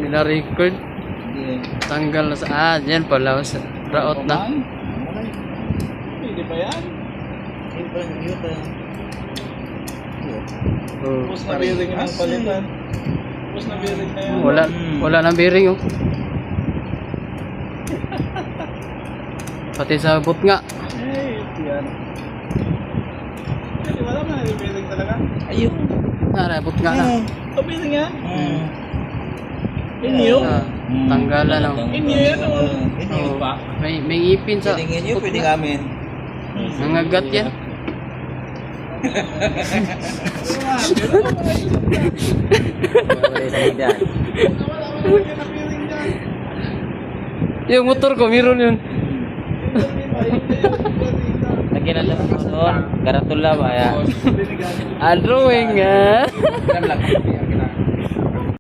Hindi na record. Hindi. Tanggal na sa... Ah, yan pala. Sa raot na. Hindi ba yan? Yun pa, yun pa. Oh. Tapos na bearing ang palitan. Tapos na bearing na yan. Wala nang bearing oh. Pati sa boot nga. Eh, yan. Hindi, wala man yung bearing talaga. Ayun. Boot nga na. Ito bearing yan. Hmm. Inyo? Ah, tanggalan oh. Inyo yan o? Inyo ba? May ngipin sa Pwedeng inyo, boot pwedeng nga. amin. Nangagat yan. Yung motor ko, meron yun. Lagyan lang ng motor. Karatula ba ya? Drawing nga.